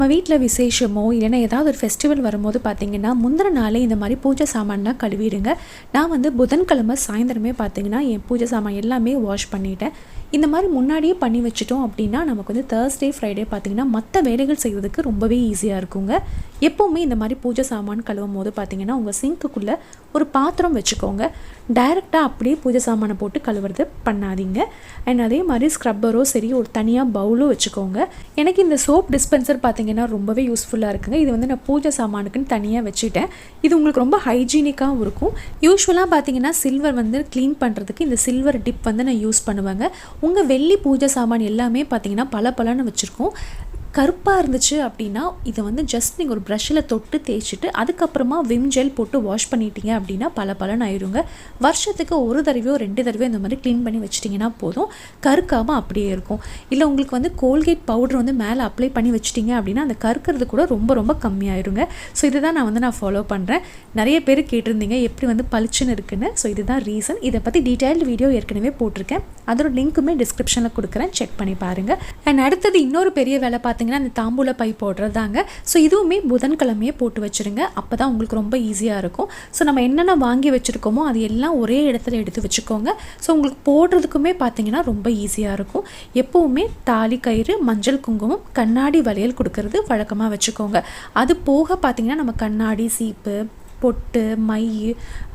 நம்ம வீட்டில் விசேஷமோ இல்லைன்னா ஏதாவது ஒரு ஃபெஸ்டிவல் வரும்போது பார்த்திங்கன்னா முந்தின நாளே இந்த மாதிரி பூஜை சாமான்லாம் கழுவிடுங்க. நான் வந்து புதன்கிழமை சாயந்தரமே பார்த்திங்கன்னா என் பூஜை சாமான் எல்லாமே வாஷ் பண்ணிட்டேன். இந்த மாதிரி முன்னாடியே பண்ணி வச்சிட்டோம் அப்படின்னா நமக்கு வந்து Thursday Friday பார்த்திங்கன்னா மற்ற வேலைகள் செய்வதற்கு ரொம்பவே ஈஸியாக இருக்குங்க. எப்போவுமே இந்த மாதிரி பூஜை சாமான் கழுவும் போது பார்த்திங்கன்னா உங்கள் சிங்க்குள்ளே ஒரு பாத்திரம் வச்சுக்கோங்க. டைரெக்டாக அப்படியே பூஜை சாமானை போட்டு கழுவுறது பண்ணாதீங்க. அண்ட் அதே மாதிரி ஸ்க்ரப்பரோ சரி ஒரு தனியாக பவுலும் வச்சுக்கோங்க. எனக்கு இந்த சோப் டிஸ்பென்சர் பார்த்திங்கன்னா ரொம்பவே யூஸ்ஃபுல்லாக இருக்குங்க. இது வந்து நான் பூஜை சாமானுக்குன்னு தனியாக வச்சுட்டேன். இது உங்களுக்கு ரொம்ப ஹைஜீனிக்காகவும் இருக்கும். யூஸ்வலாக பார்த்திங்கன்னா சில்வர் வந்து க்ளீன் பண்ணுறதுக்கு இந்த சில்வர் டிப் வந்து நான் யூஸ் பண்ணுவேங்க. உங்கள் வெள்ளி பூஜை சாமான் எல்லாமே பார்த்திங்கன்னா பலன்னு வச்சுருக்கோம். கருப்பாக இருந்துச்சு அப்படின்னா இதை வந்து ஜஸ்ட் நீங்கள் ஒரு ப்ரஷ்ஷில் தொட்டு தேய்ச்சிட்டு அதுக்கப்புறமா விம் ஜெல் போட்டு வாஷ் பண்ணிட்டீங்க அப்படின்னா பலன்னு ஆயிருங்க. வருஷத்துக்கு ஒரு தடவையோ 2 தடவையோ இந்த மாதிரி க்ளீன் பண்ணி வச்சிட்டிங்கன்னா போதும், கருக்காமல் அப்படியே இருக்கும். இல்லை உங்களுக்கு வந்து கோல்கேட் பவுடர் வந்து மேலே அப்ளை பண்ணி வச்சிட்டிங்க அப்படின்னா அந்த கருக்கிறது கூட ரொம்ப கம்மியாயிருங்க. ஸோ இதுதான் நான் ஃபாலோ பண்ணுறேன். நிறைய பேர் கேட்டிருந்தீங்க எப்படி வந்து பளிச்சுன்னு இருக்குன்னு. ஸோ இதுதான் ரீசன். இதை பற்றி டீட்டெயில்டு வீடியோ ஏற்கனவே போட்டிருக்கேன். அதோட லிங்க்குமே டிஸ்கிரிப்ஷனில் கொடுக்குறேன், செக் பண்ணி பாருங்கள். அண்ட் அடுத்தது இன்னொரு பெரிய வேலை அந்த தாம்பூல பை போடுறதாங்க. ஸோ இதுவுமே புதன்கிழமையே போட்டு வச்சுருங்க. அப்போ தான் உங்களுக்கு ரொம்ப ஈஸியாக இருக்கும். ஸோ நம்ம என்னென்ன வாங்கி வச்சுருக்கோமோ அது எல்லாம் ஒரே இடத்துல எடுத்து வச்சுக்கோங்க. ஸோ உங்களுக்கு போடுறதுக்குமே பார்த்தீங்கன்னா ரொம்ப ஈஸியாக இருக்கும். எப்போவுமே தாலி கயிறு, மஞ்சள் குங்குமம், கண்ணாடி வளையல் கொடுக்கறது வழக்கமாக வச்சுக்கோங்க. அது போக பார்த்தீங்கன்னா நம்ம கண்ணாடி, சீப்பு, பொட்டு, மை,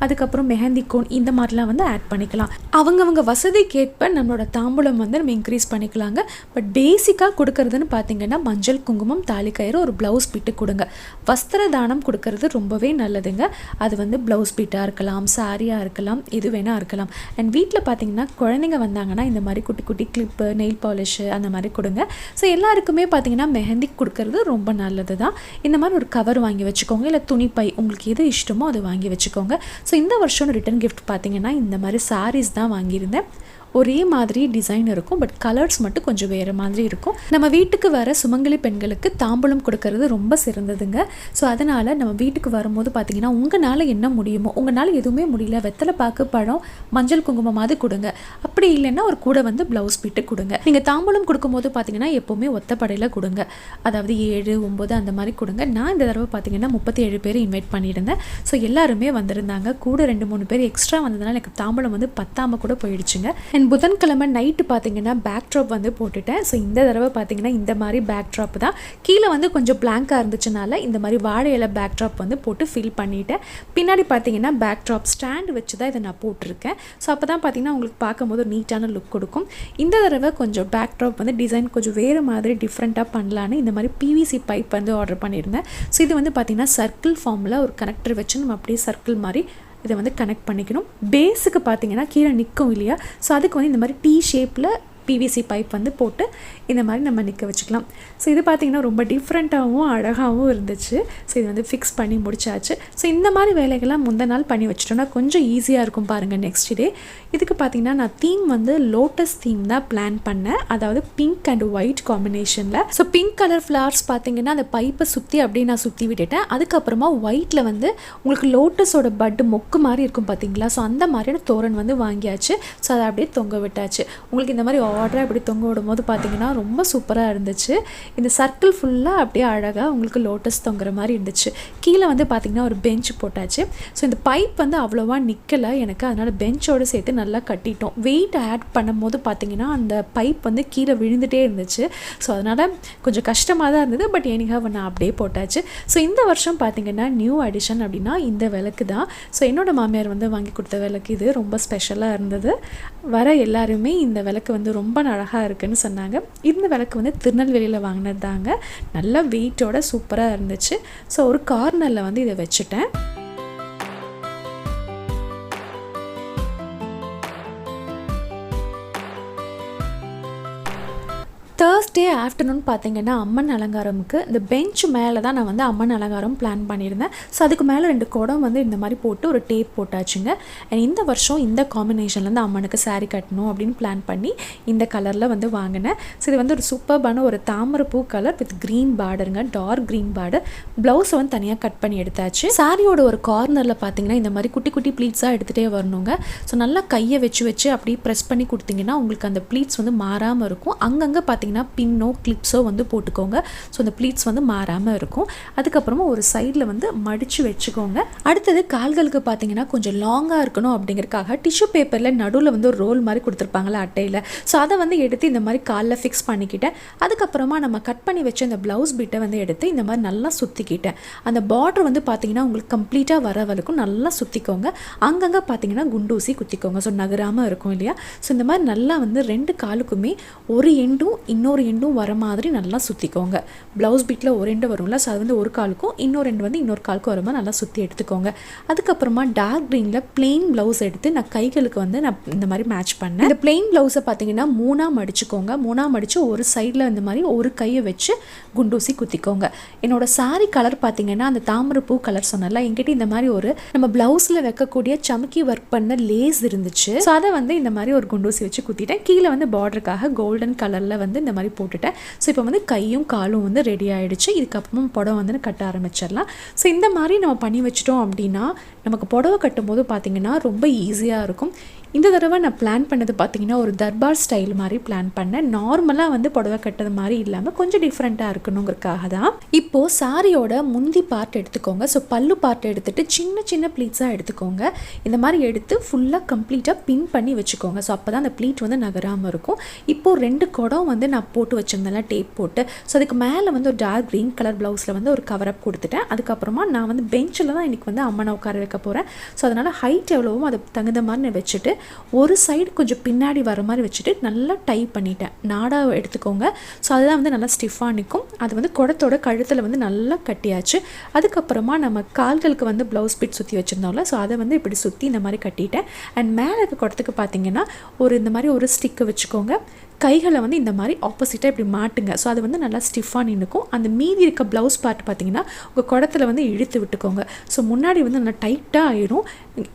அதுக்கப்புறம் மெஹந்தி கோன் இந்த மாதிரிலாம் வந்து ஆட் பண்ணிக்கலாம். அவங்கவுங்க வசதிக்கேற்ப நம்மளோட தாம்பூலம் வந்து நம்ம இன்க்ரீஸ் பண்ணிக்கலாங்க. பட் பேசிக்காக கொடுக்கறதுன்னு பார்த்தீங்கன்னா மஞ்சள் குங்குமம், தாலி கயிறு, ஒரு ப்ளவுஸ் பீட்டு கொடுங்க. வஸ்திர தானம் கொடுக்கறது ரொம்பவே நல்லதுங்க. அது வந்து ப்ளவுஸ் பீட்டாக இருக்கலாம், சாரியாக இருக்கலாம், எது வேணால் இருக்கலாம். அண்ட் வீட்டில் பார்த்தீங்கன்னா குழந்தைங்க வந்தாங்கன்னா இந்த மாதிரி குட்டி கிளிப்பு, நெயில் பாலிஷு அந்த மாதிரி கொடுங்க. ஸோ எல்லாருக்குமே பார்த்தீங்கன்னா மெஹந்தி கொடுக்கறது ரொம்ப நல்லது தான். இந்த மாதிரி ஒரு கவர் வாங்கி வச்சுக்கோங்க. இல்லை துணிப்பை உங்களுக்கு எது இஷ்டமோ அதை வாங்கி வச்சுக்கோங்க. ஸோ இந்த வருஷம் ரிட்டன் கிஃப்ட் பார்த்தீங்கன்னா இந்த மாதிரி சாரீஸ் தான் வாங்கியிருந்தேன். ஒரே மாதிரி டிசைன் இருக்கும், பட் கலர்ஸ் மட்டும் கொஞ்சம் வேறு மாதிரி இருக்கும். நம்ம வீட்டுக்கு வர சுமங்கலி பெண்களுக்கு தாம்பூலம் கொடுக்கறது ரொம்ப சிறந்ததுங்க. ஸோ அதனால் நம்ம வீட்டுக்கு வரும்போது பார்த்தீங்கன்னா உங்களால் என்ன முடியுமோ, உங்களால் எதுவுமே முடியல, வெத்தலை பாக்கு, பழம், மஞ்சள் குங்குமமாவது கொடுங்க. அப்படி இல்லைன்னா ஒரு கூட வந்து ப்ளவுஸ் பீட்டு கொடுங்க. நீங்கள் தாம்பூலம் கொடுக்கும்போது பார்த்தீங்கன்னா எப்போவுமே ஒத்தப்படையில் கொடுங்க. அதாவது 7, 9 அந்த மாதிரி கொடுங்க. நான் இந்த தடவை பார்த்தீங்கன்னா 37 பேர் இன்வைட் பண்ணியிருந்தேன். ஸோ எல்லாருமே வந்திருந்தாங்க. கூட 2-3 பேர் எக்ஸ்ட்ரா வந்ததுனால எனக்கு தாம்பூலம் வந்து பத்தாமல் கூட போயிடுச்சுங்க. அண்ட் புதன்கிழமை நைட்டு பார்த்தீங்கன்னா பேக் ட்ராப் வந்து போட்டுட்டேன். ஸோ இந்த தடவை பார்த்தீங்கன்னா இந்த மாதிரி பேக் ட்ராப் தான். கீழே வந்து கொஞ்சம் பிளாங்காக இருந்துச்சுனால இந்த மாதிரி வாழை இலை பேக் ட்ராப் வந்து போட்டு ஃபில் பண்ணிவிட்டேன். பின்னாடி பார்த்தீங்கன்னா பேக் ட்ராப் ஸ்டாண்ட் வச்சு தான் இதை நான் போட்டிருக்கேன். ஸோ அப்போ தான் பார்த்தீங்கன்னா உங்களுக்கு பார்க்கும்போது ஒரு நீட்டான லுக் கொடுக்கும். இந்த தடவை கொஞ்சம் பேக் ட்ராப் வந்து டிசைன் கொஞ்சம் வேறு மாதிரி டிஃப்ரெண்ட்டாக பண்ணலான்னு இந்த மாதிரி பிவிசி பைப் வந்து ஆர்டர் பண்ணியிருந்தேன். ஸோ இது வந்து பார்த்திங்கன்னா சர்க்கிள் ஃபார்மில் ஒரு கனெக்டர் வச்சு நம்ம அப்படியே சர்க்கிள் மாதிரி இதை வந்து கனெக்ட் பண்ணிக்கணும். பேஸுக்கு பார்த்தீங்கன்னா கீழே நிற்கும் இல்லையா, ஸோ அதுக்கு வந்து இந்த மாதிரி T ஷேப்பில் பிவிசி பைப் வந்து போட்டு இந்த மாதிரி நம்ம நிற்க வச்சுக்கலாம். ஸோ இது பார்த்திங்கன்னா ரொம்ப டிஃப்ரெண்ட்டாகவும் அழகாகவும் இருந்துச்சு. ஸோ இது வந்து ஃபிக்ஸ் பண்ணி முடிச்சாச்சு. ஸோ இந்த மாதிரி வேலைகள்லாம் முந்தின நாள் பண்ணி வச்சுட்டோன்னா கொஞ்சம் ஈஸியாக இருக்கும் பாருங்கள் நெக்ஸ்ட் டே. இதுக்கு பார்த்திங்கன்னா நான் தீம் வந்து லோட்டஸ் தீம் தான் பிளான் பண்ணேன். அதாவது பிங்க் அண்ட் ஒயிட் காம்பினேஷனில். ஸோ பிங்க் கலர் ஃப்ளவர்ஸ் பார்த்திங்கன்னா அந்த பைப்பை சுற்றி அப்படியே நான் சுற்றி விட்டுட்டேன். அதுக்கப்புறமா ஒயிட்டில் வந்து உங்களுக்கு லோட்டஸோட பட்டு மொக்கு மாதிரி இருக்கும் பார்த்திங்களா. ஸோ அந்த மாதிரியான தோரண் வந்து வாங்கியாச்சு. ஸோ அதை அப்படியே தொங்க விட்டாச்சு. உங்களுக்கு இந்த மாதிரி ஆர்டராக இப்படி தொங்க விடும் போது பார்த்தீங்கன்னா ரொம்ப சூப்பராக இருந்துச்சு. இந்த சர்க்கிள் ஃபுல்லாக அப்படியே அழகாக உங்களுக்கு லோட்டஸ் தொங்குற மாதிரி இருந்துச்சு. கீழே வந்து பார்த்திங்கன்னா ஒரு பெஞ்ச் போட்டாச்சு. ஸோ இந்த பைப் வந்து அவ்வளோவா நிற்கலை எனக்கு, அதனால் பெஞ்சோடு சேர்த்து நல்லா கட்டிட்டோம். வெயிட் ஆட் பண்ணும் போது பார்த்திங்கன்னா அந்த பைப் வந்து கீழே விழுந்துகிட்டே இருந்துச்சு. ஸோ அதனால் கொஞ்சம் கஷ்டமாக தான் இருந்தது. பட் எனிஹாவ் நான் அப்படியே போட்டாச்சு. ஸோ இந்த வருஷம் பார்த்திங்கன்னா நியூ அடிஷன் அப்படின்னா இந்த விளக்கு தான். ஸோ என்னோடய மாமியார் வந்து வாங்கி கொடுத்த விளக்கு இது ரொம்ப ஸ்பெஷலாக இருந்தது. வர எல்லாருமே இந்த விளக்கு வந்து ரொம்ப அழகாக இருக்குன்னு சொன்னாங்க. இந்த விளக்கு வந்து திருநெல்வேலியில் வாங்கினது தாங்க. நல்லா வெயிட்டோட சூப்பராக இருந்துச்சு. ஸோ ஒரு கார்னரில் வந்து இதை வச்சுட்டேன். Thursday afternoon பார்த்தீங்கன்னா அம்மன் அலங்காரமுக்கு இந்த பெஞ்ச் மேலே தான் நான் வந்து அம்மன் அலங்காரம் பிளான் பண்ணியிருந்தேன். ஸோ அதுக்கு மேலே 2 குடம் வந்து இந்த மாதிரி போட்டு ஒரு டேப் போட்டாச்சுங்க. அண்ட் இந்த வருஷம் இந்த காம்பினேஷன்லேருந்து அம்மனுக்கு சாரீ கட்டணும் அப்படின்னு பிளான் பண்ணி இந்த கலரில் வந்து வாங்கினேன். ஸோ இது வந்து ஒரு சூப்பர்பான ஒரு தாமரைப்பூ கலர் வித் க்ரீன் பார்டருங்க, டார்க் க்ரீன் பார்டர். ப்ளவுஸை வந்து தனியாக கட் பண்ணி எடுத்தாச்சு. சாரியோட ஒரு கார்னரில் பார்த்தீங்கன்னா இந்த மாதிரி குட்டி குட்டி ப்ளீட்ஸாக எடுத்துகிட்டே வரணுங்க. ஸோ நல்லா கையை வச்சு அப்படியே ப்ரெஸ் பண்ணி கொடுத்தீங்கன்னா உங்களுக்கு அந்த ப்ளீட்ஸ் வந்து மாறாமல் இருக்கும். அங்கங்கே பார்த்தீங்கன்னா பார்த்தீங்கன்னா பின்னோ கிளிப்ஸோ வந்து போட்டுக்கோங்க. ஸோ அந்த ப்ளீட்ஸ் வந்து மாறாமல் இருக்கும். அதுக்கப்புறமா ஒரு சைடில் வந்து மடித்து வச்சுக்கோங்க. அடுத்தது கால்களுக்கு பார்த்தீங்கன்னா கொஞ்சம் லாங்காக இருக்கணும் அப்படிங்கிறதுக்காக டிஷ்யூ பேப்பரில் நடுவில் வந்து ஒரு ரோல் மாதிரி கொடுத்துருப்பாங்களா அட்டையில். ஸோ அதை வந்து எடுத்து இந்த மாதிரி காலில் ஃபிக்ஸ் பண்ணிக்கிட்டேன். அதுக்கப்புறமா நம்ம கட் பண்ணி வச்ச இந்த ப்ளவுஸ் பிட்டை வந்து எடுத்து இந்த மாதிரி நல்லா சுற்றிக்கிட்டேன். அந்த பார்டர் வந்து பார்த்தீங்கன்னா உங்களுக்கு கம்ப்ளீட்டாக வர வரைக்கும் நல்லா சுற்றிக்கோங்க. அங்கங்கே பார்த்தீங்கன்னா குண்டூசி குத்திக்கோங்க. ஸோ நகராமல் இருக்கும் இல்லையா. ஸோ இந்த மாதிரி நல்லா வந்து 2 காலுக்குமே ஒரு எண்டும் இன்னொரு எண்டும் வர மாதிரி நல்லா சுற்றிக்கோங்க. ப்ளவுஸ் பிட்டில் ஒரு எண்டு வரும்ல, ஸோ அது வந்து ஒரு காலுக்கும் இன்னொரு எண்டு வந்து இன்னொரு காலுக்கும் வர மாதிரி நல்லா சுற்றி எடுத்துக்கோங்க. அதுக்கப்புறமா டார்க் க்ரீனில் பிளெயின் ப்ளவுஸ் எடுத்து நான் கைகளுக்கு வந்து நான் இந்த மாதிரி மேட்ச் பண்ணேன். இந்த பிளெயின் ப்ளவுஸை பார்த்தீங்கன்னா 3ஆக மடிச்சுக்கோங்க. 3ஆக மடித்து ஒரு சைடில் இந்த மாதிரி ஒரு கையை வச்சு குண்டூசி குத்திக்கோங்க. என்னோட சாரீ கலர் பார்த்தீங்கன்னா அந்த தாமரைப்பூ கலர் சொன்னல, என்கிட்ட இந்த மாதிரி ஒரு நம்ம ப்ளவுஸில் வைக்கக்கூடிய சமக்கி ஒர்க் பண்ண லேஸ் இருந்துச்சு. ஸோ அதை வந்து இந்த மாதிரி ஒரு குண்டூசி வச்சு குத்திட்டேன். கீழே வந்து பார்டருக்காக கோல்டன் கலரில் வந்து இந்த மாதிரி போட்டுட்டேன். ஸோ இப்போ வந்து கையும் காலும் வந்து ரெடி ஆகிடுச்சு. இதுக்கப்புறமா புடவை வந்து கட்ட ஆரம்பிச்சிடலாம். ஸோ இந்த மாதிரி நம்ம பண்ணி வச்சிட்டோம் அப்படின்னா நமக்கு புடவை கட்டும்போது பார்த்தீங்கன்னா ரொம்ப ஈஸியாக இருக்கும். இந்த தடவை நான் பிளான் பண்ணது பார்த்தீங்கன்னா ஒரு தர்பார் ஸ்டைல் மாதிரி பிளான் பண்ணேன். நார்மலாக வந்து புடவை கட்டுறது மாதிரி இல்லாமல் கொஞ்சம் டிஃப்ரெண்ட்டாக இருக்கணுங்கிறதுக்காக தான். இப்போது சாரியோட முந்தி பார்ட் எடுத்துக்கோங்க. ஸோ பல்லு பார்ட் எடுத்துகிட்டு சின்ன சின்ன ப்ளீட்ஸாக எடுத்துக்கோங்க. இந்த மாதிரி எடுத்து ஃபுல்லாக கம்ப்ளீட்டாக பின் பண்ணி வச்சுக்கோங்க. ஸோ அப்போ தான் அந்த ப்ளீட் வந்து நகராமல் இருக்கும். இப்போது 2 குடம் வந்து நான் போட்டு வச்சுருந்தேன் டேப் போட்டு. ஸோ அதுக்கு மேலே வந்து ஒரு டார்க் க்ரீன் கலர் ப்ளவுஸில் வந்து ஒரு கவரப் கொடுத்துட்டேன். அதுக்கப்புறமா நான் வந்து பெஞ்சில் தான் இன்றைக்கி வந்து அம்மனை உட்கார வைக்க போகிறேன். ஸோ அதனால் ஹைட் எவ்வளவோ அது தகுந்த மாதிரி நான் வச்சுட்டு ஒரு சைடு கொஞ்சம் பின்னாடி வர மாதிரி வச்சுட்டு நல்லா டை பண்ணிட்டேன். நாடா எடுத்துக்கோங்க. ஸோ அதுதான் வந்து நல்லா ஸ்டிஃபாக நிற்கும். அது வந்து குடத்தோட கழுத்தில் வந்து நல்லா கட்டியாச்சு. அதுக்கப்புறமா நம்ம கால்களுக்கு வந்து ப்ளவுஸ் பிட் சுற்றி வச்சுருந்தோம்ல, ஸோ அதை வந்து இப்படி சுற்றி இந்த மாதிரி கட்டிட்டேன். அண்ட் மேலே இருக்க குடத்துக்கு பார்த்தீங்கன்னா இந்த மாதிரி ஒரு ஸ்டிக்கு வச்சுக்கோங்க. கைகளை வந்து இந்த மாதிரி ஆப்போசிட்டாக இப்படி மாட்டுங்க. ஸோ அது வந்து நல்லா ஸ்டிஃபாக நின்றுக்கும். அந்த மீதி இருக்க ப்ளவுஸ் பார்ட் பார்த்தீங்கன்னா உங்கள் குடத்தில் வந்து இழுத்து விட்டுக்கோங்க. ஸோ முன்னாடி வந்து நல்லா டைட்டாக ஆயிடும்.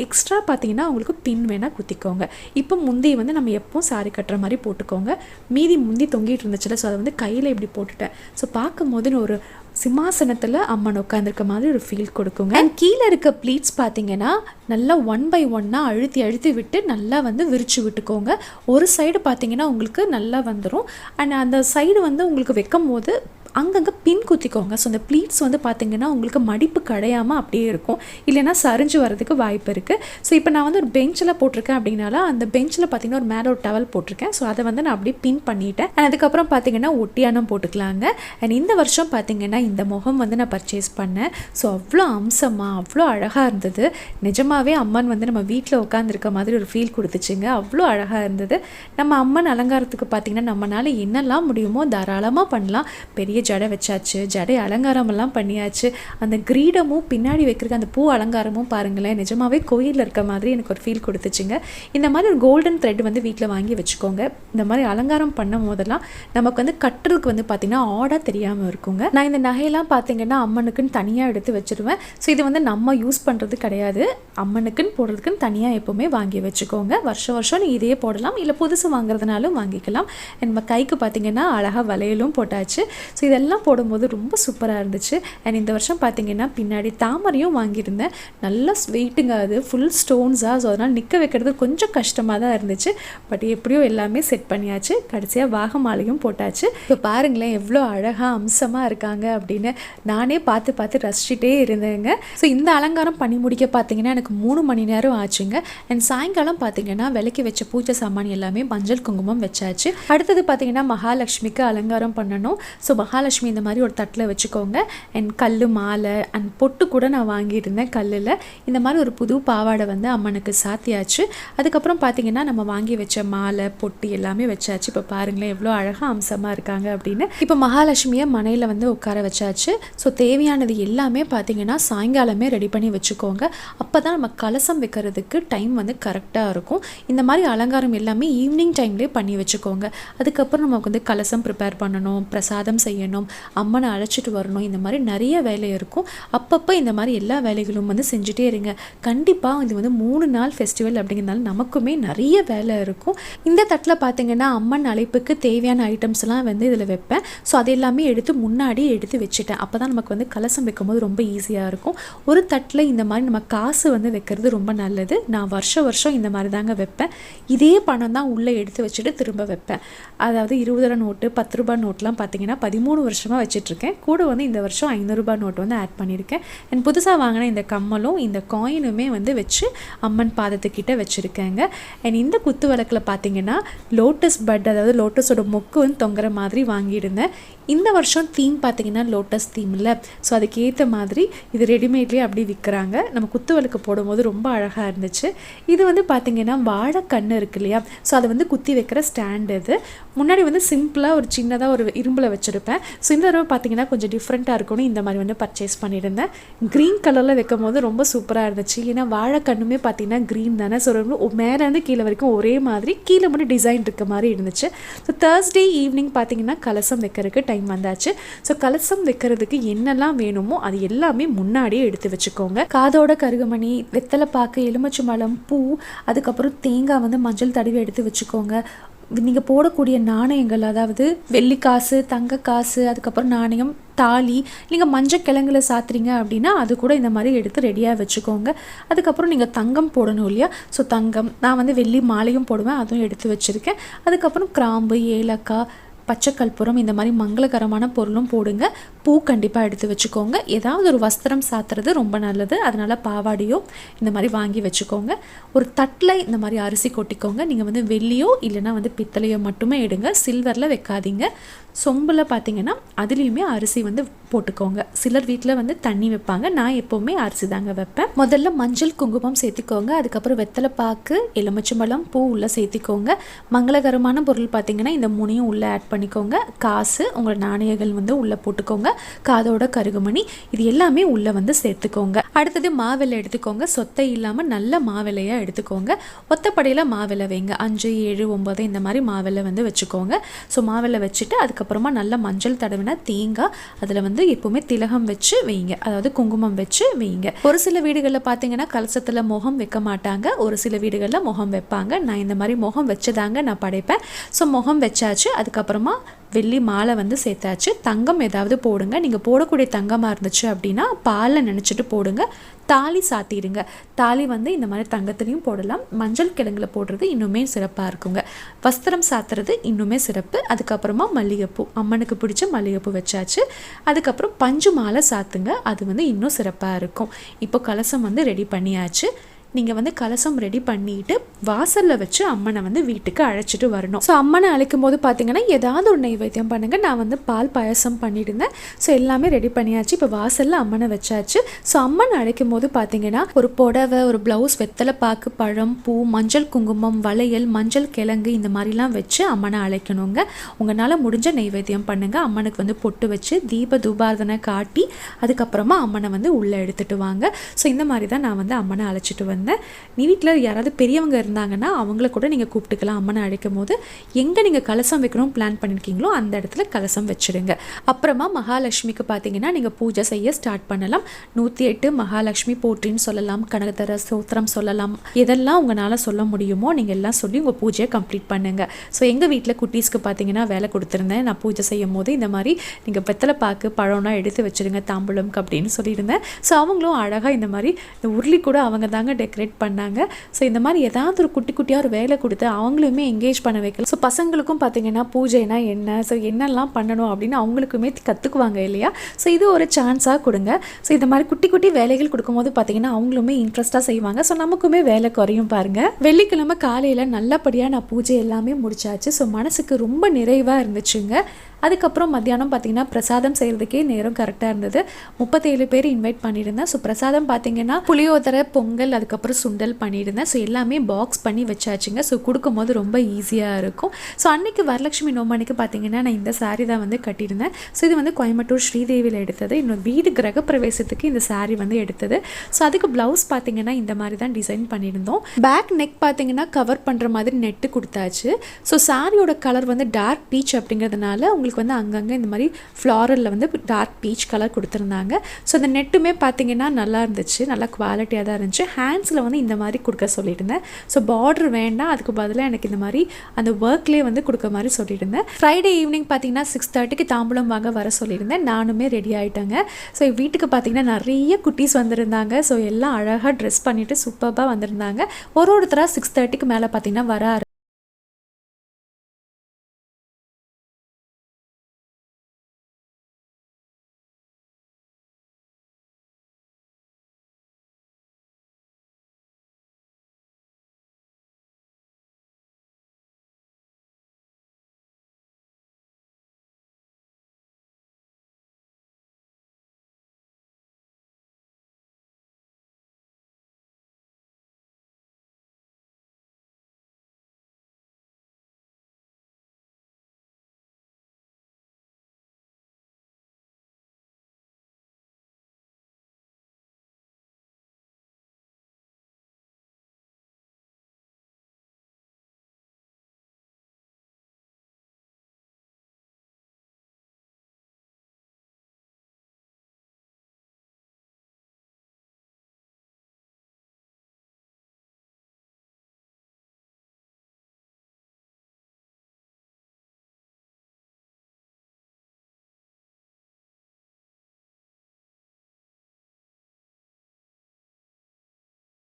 எக்ஸ்ட்ரா பார்த்தீங்கன்னா உங்களுக்கு பின் வேணால் குத்திக்கோங்க. இப்போ முந்தி வந்து நம்ம எப்பவும் சாரி கட்டுற மாதிரி போட்டுக்கோங்க. மீதி முந்தி தொங்கிட்டு இருந்துச்சுல, ஸோ அதை வந்து கையில் இப்படி போட்டுட்டேன். ஸோ பார்க்கும்போது ஒரு சிம்மாசனத்தில் அம்மன் உட்காந்துருக்க மாதிரி ஒரு ஃபீல் கொடுக்குங்க. அண்ட் கீழே இருக்க ப்ளீட்ஸ் பார்த்தீங்கன்னா நல்லா 1 by 1 அழுத்தி விட்டு நல்லா வந்து விரிச்சு விட்டுக்கோங்க. ஒரு சைடு பார்த்தீங்கன்னா உங்களுக்கு நல்லா வந்துடும். அண்ட் அந்த சைடு வந்து உங்களுக்கு வைக்கும் போது அங்கங்கே பின் குத்திக்கோங்க. ஸோ அந்த ப்ளீட்ஸ் வந்து பார்த்திங்கன்னா உங்களுக்கு மடிப்பு கடையாமல் அப்படியே இருக்கும். இல்லைனா சரிஞ்சு வரதுக்கு வாய்ப்பு இருக்குது. ஸோ இப்போ நான் வந்து ஒரு பெஞ்சில் போட்டிருக்கேன் அப்படின்னால அந்த பெஞ்சில் பார்த்திங்கன்னா ஒரு மேலே ஒரு டவல் போட்டிருக்கேன். ஸோ அதை வந்து நான் அப்படியே பின் பண்ணிட்டேன். அண்ட் அதுக்கப்புறம் பார்த்திங்கன்னா ஒட்டியானம் போட்டுக்கலாங்க. அண்ட் இந்த வருஷம் பார்த்திங்கன்னா இந்த முகம் வந்து நான் பர்ச்சேஸ் பண்ணேன். ஸோ அவ்வளோ அம்சமாக அவ்வளோ அழகாக இருந்தது. நிஜமாகவே அம்மன் வந்து நம்ம வீட்டில் உட்காந்துருக்க மாதிரி ஒரு ஃபீல் கொடுத்துச்சுங்க. அவ்வளோ அழகாக இருந்தது. நம்ம அம்மன் அலங்காரத்துக்கு பார்த்திங்கன்னா நம்மளால் என்னெல்லாம் முடியுமோ தாராளமாக பண்ணலாம். பெரிய ஜடை வச்சாச்சு, ஜடை அலங்காரமெல்லாம் பண்ணியாச்சு. அந்த கிரீடமும் பின்னாடி வைக்கிறதுக்கு அந்த பூ அலங்காரமும் பாருங்களேன், நிஜமாவே கோயிலில் இருக்க மாதிரி எனக்கு ஒரு ஃபீல் கொடுத்துச்சுங்க. இந்த மாதிரி ஒரு கோல்டன் த்ரெட் வந்து வீட்டில் வாங்கி வச்சுக்கோங்க. இந்த மாதிரி அலங்காரம் பண்ணும் போதெல்லாம் நமக்கு வந்து கட்டுறதுக்கு வந்து பார்த்திங்கன்னா ஆடாக தெரியாமல் இருக்குங்க. நான் இந்த நகையெல்லாம் பார்த்திங்கன்னா அம்மனுக்குன்னு தனியாக எடுத்து வச்சுருவேன். ஸோ இது வந்து நம்ம யூஸ் பண்ணுறது கிடையாது. அம்மனுக்குன்னு போடுறதுக்குன்னு தனியாக எப்போவுமே வாங்கி வச்சுக்கோங்க. வருஷம் நீங்கள் இதே போடலாம், இல்லை புதுசு வாங்குறதுனாலும் வாங்கிக்கலாம். நம்ம கைக்கு பார்த்திங்கன்னா அழகாக வளையலும் போட்டாச்சு. ஸோ இதெல்லாம் போடும்போது ரொம்ப சூப்பராக இருந்துச்சு. அண்ட் இந்த வருஷம் பார்த்திங்கன்னா பின்னாடி தாமரையும் வாங்கியிருந்தேன். நல்லா ஸ்வீட்டுங்க, அது ஃபுல் ஸ்டோன்ஸாக. ஸோ அதனால் நிற்க வைக்கிறது கொஞ்சம் கஷ்டமாக தான் இருந்துச்சு. பட் எப்படியோ எல்லாமே செட் பண்ணியாச்சு. கடைசியாக வாகமாலையும் போட்டாச்சு. இப்போ பாருங்களேன் எவ்வளோ அழகாக அம்சமாக இருக்காங்க அப்படின்னு நானே பார்த்து ரசிச்சுட்டே இருந்தேங்க. ஸோ இந்த அலங்காரம் பண்ணி முடிக்க பார்த்திங்கன்னா எனக்கு 3 மணி நேரம் ஆச்சுங்க. அண்ட் சாயங்காலம் பார்த்திங்கன்னா விலைக்கு வச்ச பூஜை சாமான் எல்லாமே மஞ்சள் குங்குமம் வச்சாச்சு. அடுத்தது பார்த்திங்கன்னா மகாலட்சுமிக்கு அலங்காரம் பண்ணணும். ஸோ மகாலட்சுமி இந்த மாதிரி ஒரு தட்டில் வச்சுக்கோங்க. அண்ட் கல் மாலை அண்ட் பொட்டு கூட நான் வாங்கியிருந்தேன் கல்லில். இந்த மாதிரி ஒரு புது பாவாடை வந்து அம்மனுக்கு சாத்தியாச்சு. அதுக்கப்புறம் பார்த்திங்கன்னா நம்ம வாங்கி வச்ச மாலை பொட்டு எல்லாமே வச்சாச்சு. இப்போ பாருங்களேன் எவ்வளோ அழகாக அம்சமாக இருக்காங்க அப்படின்னு. இப்போ மகாலட்சுமியை மனையில் வந்து உட்கார வச்சாச்சு. ஸோ தேவையானது எல்லாமே பார்த்திங்கன்னா சாயங்காலமே ரெடி பண்ணி வச்சுக்கோங்க. அப்போ தான் நம்ம கலசம் வைக்கிறதுக்கு டைம் வந்து கரெக்டாக இருக்கும். இந்த மாதிரி அலங்காரம் எல்லாமே ஈவினிங் டைம்லேயே பண்ணி வச்சுக்கோங்க. அதுக்கப்புறம் நமக்கு வந்து கலசம் ப்ரிப்பேர் பண்ணணும், பிரசாதம் செய்யணும், வைக்கணும், அம்மனை அழைச்சிட்டு வரணும், இந்த மாதிரி நிறைய வேலை இருக்கும். அப்பப்போ இந்த மாதிரி எல்லா வேலைகளும் வந்து செஞ்சுட்டே இருங்க. கண்டிப்பாக இது வந்து 3 நாள் ஃபெஸ்டிவல் அப்படிங்கிறதுனால நமக்குமே நிறைய வேலை இருக்கும். இந்த தட்டில் பார்த்தீங்கன்னா அம்மன் அழைப்புக்கு தேவையான ஐட்டம்ஸ்லாம் வந்து இதில் வைப்பேன். ஸோ அது எல்லாமே எடுத்து முன்னாடி எடுத்து வச்சுட்டேன். அப்போ தான் நமக்கு வந்து கலசம் வைக்கும்போது ரொம்ப ஈஸியாக இருக்கும். ஒரு தட்டில் இந்த மாதிரி நம்ம காசு வந்து வைக்கிறது ரொம்ப நல்லது. நான் வருஷம் இந்த மாதிரி தாங்க வைப்பேன். இதே பணம் தான் உள்ளே எடுத்து வச்சுட்டு திரும்ப வைப்பேன். அதாவது 20 ரூபா நோட்டு 10 ரூபா நோட்லாம் பார்த்தீங்கன்னா 13 வருஷமாக வச்சிட்ருக்கேன். கூட வந்து இந்த வருஷம் 500 ரூபா நோட்டு வந்து ஆட் பண்ணியிருக்கேன். என் புதுசாக வாங்கின இந்த கம்மலும் இந்த காயினுமே வந்து வச்சு அம்மன் பாதத்துக்கிட்ட வச்சுருக்கேங்க. அண்ட் இந்த குத்து விளக்கில் பார்த்தீங்கன்னா லோட்டஸ் பட், அதாவது லோட்டஸோட மொக்கு வந்து தொங்குற மாதிரி வாங்கியிருந்தேன். இந்த வருஷம் தீம் பார்த்தீங்கன்னா லோட்டஸ் தீம் இல்லை. ஸோ அதுக்கேற்ற மாதிரி இது ரெடிமேட்லேயே அப்படி விற்கிறாங்க. நம்ம குத்து விளக்கு போடும்போது ரொம்ப அழகாக இருந்துச்சு. இது வந்து பார்த்திங்கன்னா வாழைக்கண்ணு இருக்கு இல்லையா, ஸோ அதை வந்து குத்தி வைக்கிற ஸ்டாண்டு. இது முன்னாடி வந்து சிம்பிளாக ஒரு சின்னதாக ஒரு இரும்பில் வச்சுருப்பேன். ஸோ இந்த தடவை பார்த்திங்கன்னா கொஞ்சம் டிஃப்ரெண்ட்டாக இருக்கணும், இந்த மாதிரி வந்து பர்ச்சேஸ் பண்ணியிருந்தேன். க்ரீன் கலரில் வைக்கும் போது ரொம்ப சூப்பராக இருந்துச்சு. ஏன்னா வாழைக்கண்ணுமே பார்த்திங்கன்னா க்ரீன் தானே. ஸோ ரொம்ப மேலேருந்து கீழே வரைக்கும் ஒரே மாதிரி, கீழே மட்டும் டிசைன் இருக்க மாதிரி இருந்துச்சு. ஸோ தேர்ஸ்டே ஈவினிங் பார்த்திங்கன்னா கலசம் வைக்கிறதுக்கு டைம் வந்தாச்சு. ஸோ கலசம் வைக்கிறதுக்கு என்னெல்லாம் வேணுமோ அது எல்லாமே முன்னாடியே எடுத்து வச்சுக்கோங்க. காதோட கருகமணி, வெத்தலை பாக்கு, எலுமிச்சம்பழம், பூ, அதுக்கப்புறம் தேங்காய் வந்து மஞ்சள் தடவி எடுத்து வச்சுக்கோங்க. நீங்கள் போடக்கூடிய நாணயங்கள், அதாவது வெள்ளி காசு, தங்க காசு, அதுக்கப்புறம் நாணயம், தாலி, நீங்கள் மஞ்சள் கிழங்குல சாத்துறீங்க அப்படின்னா அது கூட இந்த மாதிரி எடுத்து ரெடியாக வச்சுக்கோங்க. அதுக்கப்புறம் நீங்கள் தங்கம் போடணும் இல்லையா, ஸோ தங்கம், நான் வந்து வெள்ளி மாலையும் போடுவேன், அதுவும் எடுத்து வச்சுருக்கேன். அதுக்கப்புறம் கிராம்பு, ஏலக்காய், பச்சை கற்பூரம், இந்த மாதிரி மங்களகரமான பொருளும் போடுங்க. பூ கண்டிப்பாக எடுத்து வச்சுக்கோங்க. ஏதாவது ஒரு வஸ்திரம் சாத்துறது ரொம்ப நல்லது, அதனால் பாவாடியோ இந்த மாதிரி வாங்கி வச்சுக்கோங்க. ஒரு தட்டில் இந்த மாதிரி அரிசி கொட்டிக்கோங்க. நீங்கள் வந்து வெள்ளியோ இல்லைனா வந்து பித்தளையோ மட்டுமே எடுங்க, சில்வரில் வைக்காதீங்க. சொம்பில் பார்த்தீங்கன்னா அதுலேயுமே அரிசி வந்து போட்டுக்கோங்க. சிலர் வீட்டில் வந்து தண்ணி வைப்பாங்க, நான் எப்போவுமே அரிசி தாங்க வைப்பேன். முதல்ல மஞ்சள் குங்குமம் சேர்த்திக்கோங்க. அதுக்கப்புறம் வெத்தலை பாக்கு, எலுமிச்சம்பழம், பூ உள்ளே சேர்த்திக்கோங்க. மங்களகரமான பொருள் பார்த்தீங்கன்னா இந்த 3 உள்ளே ஆட் பண்ணிக்கோங்க. காசு, உங்களோட நாணயங்கள் வந்து உள்ளே போட்டுக்கோங்க. காதோட கருகுமணி, இது எல்லாமே உள்ளே வந்து சேர்த்துக்கோங்க. அடுத்தது மாவிலை எடுத்துக்கோங்க. சொத்தை இல்லாமல் நல்ல மாவிலையாக எடுத்துக்கோங்க. ஒத்தப்படையில் மாவிலை வைங்க. 5, 7, 9 இந்த மாதிரி மாவிலை வந்து வச்சுக்கோங்க. ஸோ மாவிலை வச்சுட்டு அதுக்கப்புறமா நல்ல மஞ்சள் தடவினா தேங்காய், அதில் வந்து எப்போவுமே திலகம் வச்சு வைங்க, அதாவது குங்குமம் வச்சு வைங்க. ஒரு சில வீடுகளில் பார்த்தீங்கன்னா கலசத்தில் முகம் வைக்க மாட்டாங்க, ஒரு சில வீடுகளில் முகம் வைப்பாங்க. நான் இந்த மாதிரி முகம் வச்சுதாங்க நான் படைப்பேன். ஸோ முகம் வச்சாச்சு. அதுக்கப்புறமா வெள்ளி மாலை வந்து சேர்த்தாச்சு. தங்கம் ஏதாவது போடுங்க. நீங்கள் போடக்கூடிய தங்கமாக இருந்துச்சு அப்படின்னா பாலில் நினச்சிட்டு போடுங்க. தாலி சாத்திடுங்க. தாலி வந்து இந்த மாதிரி தங்கத்துலேயும் போடலாம். மஞ்சள் கிழங்குல போடுறது இன்னுமே சிறப்பாக இருக்குங்க. வஸ்திரம் சாத்துறது இன்னுமே சிறப்பு. அதுக்கப்புறமா மல்லிகைப்பூ, அம்மனுக்கு பிடிச்ச மல்லிகைப்பூ வச்சாச்சு. அதுக்கப்புறம் பஞ்சு மாலை சாத்துங்க, அது வந்து இன்னும் சிறப்பாக இருக்கும். இப்போ கலசம் வந்து ரெடி பண்ணியாச்சு. நீங்கள் வந்து கலசம் ரெடி பண்ணிட்டு வாசலில் வச்சு அம்மனை வந்து வீட்டுக்கு அழைச்சிட்டு வரணும். ஸோ அம்மனை அழைக்கும் போது பார்த்தீங்கன்னா ஏதாவது ஒரு நைவேத்தியம் பண்ணுங்கள். நான் வந்து பால் பாயசம் பண்ணியிருந்தேன். ஸோ எல்லாமே ரெடி பண்ணியாச்சு. இப்போ வாசலில் அம்மனை வச்சாச்சு. ஸோ அம்மனை அழைக்கும் போது பார்த்தீங்கன்னா ஒரு புடவை, ஒரு ப்ளவுஸ், வெத்தலை பாக்கு, பழம், பூ, மஞ்சள் குங்குமம், வளையல், மஞ்சள் கிழங்கு, இந்த மாதிரிலாம் வச்சு அம்மனை அழைக்கணுங்க. உங்களால் முடிஞ்ச நைவேத்தியம் பண்ணுங்கள். அம்மனுக்கு வந்து பொட்டு வச்சு தீப தூபாரதனை காட்டி அதுக்கப்புறமா அம்மனை வந்து உள்ளே எடுத்துகிட்டு வாங்க. ஸோ இந்த மாதிரி தான் நான் வந்து அம்மனை அழைச்சிட்டு வந்தேன். நீ வீட்டில் யாராவது பெரியவங்க இருந்தாங்கன்னா அவங்கள கூட நீங்கள் கூப்பிட்டுக்கலாம். அம்மனை அழைக்கும் போது எங்கே நீங்கள் கலசம் வைக்கணும் பிளான் பண்ணியிருக்கீங்களோ அந்த இடத்துல கலசம் வச்சுடுங்க. அப்புறமா மகாலட்சுமிக்கு பார்த்தீங்கன்னா நீங்கள் பூஜை செய்ய ஸ்டார்ட் பண்ணலாம். 108 மகாலட்சுமி போற்றின்னு சொல்லலாம், கனகதர ஸ்தோத்திரம் சொல்லலாம். எதெல்லாம் உங்களால் சொல்ல முடியுமோ நீங்கள் எல்லாம் சொல்லி உங்கள் பூஜையை கம்ப்ளீட் பண்ணுங்கள். ஸோ எங்கள் வீட்டில் குட்டீஸ்க்கு பார்த்தீங்கன்னா வேலை கொடுத்துருந்தேன். நான் பூஜை செய்யும் போது இந்த மாதிரி நீங்கள் வெத்தலை பாக்கு, பழம்லாம் எடுத்து வச்சுருங்க தாம்பூலம் அப்படின்னு சொல்லியிருந்தேன். ஸோ அவங்களும் அழகாக இந்த மாதிரி இந்த உருளி கூட அவங்க தாங்க டெக்கரேட் பண்ணாங்க. ஸோ இந்த மாதிரி ஏதாவது ஒரு குட்டி குட்டியாக ஒரு வேலை கொடுத்து அவங்களுமே என்கேஜ் பண்ண வைக்கலாம். ஸோ பசங்களுக்கும் பார்த்தீங்கன்னா பூஜைனா என்ன, ஸோ என்னெல்லாம் பண்ணணும் அப்படின்னு அவங்களுக்குமே கற்றுக்குவாங்க இல்லையா. ஸோ இது ஒரு சான்ஸாக கொடுங்க. ஸோ இந்த மாதிரி குட்டி குட்டி வேலைகள் கொடுக்கும்போது பார்த்தீங்கன்னா அவங்களுமே இன்ட்ரெஸ்ட்டாக செய்வாங்க. ஸோ நமக்குமே வேலை குறையும் பாருங்கள். வெள்ளிக்கிழமை காலையில் நல்லபடியாக நான் பூஜை எல்லாமே முடிச்சாச்சு. ஸோ மனசுக்கு ரொம்ப நிறைவாக இருந்துச்சுங்க. அதுக்கப்புறம் மத்தியானம் பார்த்தீங்கன்னா பிரசாதம் செய்கிறதுக்கே நேரம் கரெக்டாக இருந்தது. 37 பேர் இன்வைட் பண்ணியிருந்தேன். ஸோ பிரசாதம் பார்த்தீங்கன்னா புளியோதரை, பொங்கல், அதுக்கப்புறம் சுண்டல் பண்ணியிருந்தேன். ஸோ எல்லாமே பாக்ஸ் பண்ணி வச்சாச்சுங்க. ஸோ கொடுக்கும்போது ரொம்ப ஈஸியாக இருக்கும். ஸோ அன்றைக்கி வரலட்சுமி நோம்பு பார்த்தீங்கன்னா நான் இந்த சாரீ தான் வந்து கட்டியிருந்தேன். ஸோ இது வந்து கோயம்புத்தூர் ஸ்ரீதேவியில் எடுத்தது. இன்னும் வீடு கிரகப்பிரவேசத்துக்கு இந்த சாரீ வந்து எடுத்தது. ஸோ அதுக்கு ப்ளவுஸ் பார்த்தீங்கன்னா இந்த மாதிரி தான் டிசைன் பண்ணியிருந்தோம். பேக் நெக் பார்த்தீங்கன்னா கவர் பண்ணுற மாதிரி நெட்டு கொடுத்தாச்சு. ஸோ சாரியோட கலர் வந்து டார்க் பீச் அப்படிங்கிறதுனால உங்களுக்கு உங்களுக்கு வந்து அங்கங்கே இந்த மாதிரி ஃப்ளாரலில் வந்து டார்க் பீச் கலர் கொடுத்துருந்தாங்க. ஸோ அந்த நெட்டுமே பார்த்திங்கன்னா நல்லா இருந்துச்சு, நல்லா குவாலிட்டியாக தான் இருந்துச்சு. ஹேண்ட்ஸில் வந்து இந்த மாதிரி கொடுக்க சொல்லியிருந்தேன். ஸோ பார்டர் வேண்டாம், அதுக்கு பதிலாக எனக்கு இந்த மாதிரி அந்த ஒர்க்லேயே வந்து கொடுக்க மாதிரி சொல்லியிருந்தேன். ஃப்ரைடே ஈவினிங் பார்த்திங்கன்னா 6:30க்கு தாம்பூலம் வாங்க வர சொல்லியிருந்தேன். நானுமே ரெடி ஆகிட்டேங்க. ஸோ வீட்டுக்கு பார்த்திங்கன்னா நிறைய குட்டீஸ் வந்திருந்தாங்க. ஸோ எல்லாம் அழகாக ட்ரெஸ் பண்ணிவிட்டு சூப்பராக வந்திருந்தாங்க. ஒருத்தராக 6:30க்கு மேலே பார்த்திங்கன்னா வர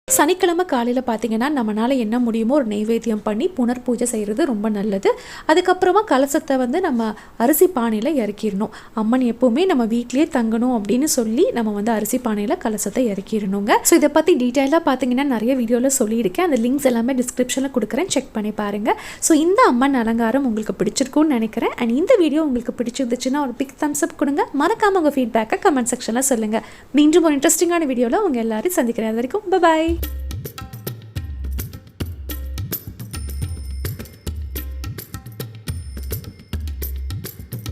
சனிக்கிழமை காலையில் பார்த்திங்கன்னா நம்மளால் என்ன முடியுமோ ஒரு நெய்வேத்தியம் பண்ணி புனர் பூஜை செய்கிறது ரொம்ப நல்லது. அதுக்கப்புறமா கலசத்தை வந்து நம்ம அரிசி பானையில் இறக்கிடணும். அம்மன் எப்போவுமே நம்ம வீட்லேயே தங்கணும் அப்படின்னு சொல்லி நம்ம வந்து அரிசி பானையில் கலசத்தை இறக்கிடணுங்க. ஸோ இதை பற்றி டீட்டெயிலாக பார்த்திங்கன்னா நிறைய வீடியோவில் சொல்லியிருக்கேன். அந்த லிங்க்ஸ் எல்லாமே டிஸ்கிரிப்ஷனில் கொடுக்குறேன், செக் பண்ணி பாருங்கள். ஸோ இந்த அம்மன் அலங்காரம் உங்களுக்கு பிடிச்சிருக்கும்னு நினைக்கிறேன். அண்ட் இந்த வீடியோ உங்களுக்கு பிடிச்சிருந்துச்சுன்னா ஒரு பிக் தம்ஸ் அப் கொடுங்க. மறக்காமல் உங்கள் ஃபீட்பேக்கை கமெண்ட் செக்ஷனில் சொல்லுங்கள். மீண்டும் ஒரு இன்ட்ரெஸ்டிங்கான வீடியோவில் உங்கள் எல்லாரையும் சந்திக்கிறேன். அது வரைக்கும் பாய்.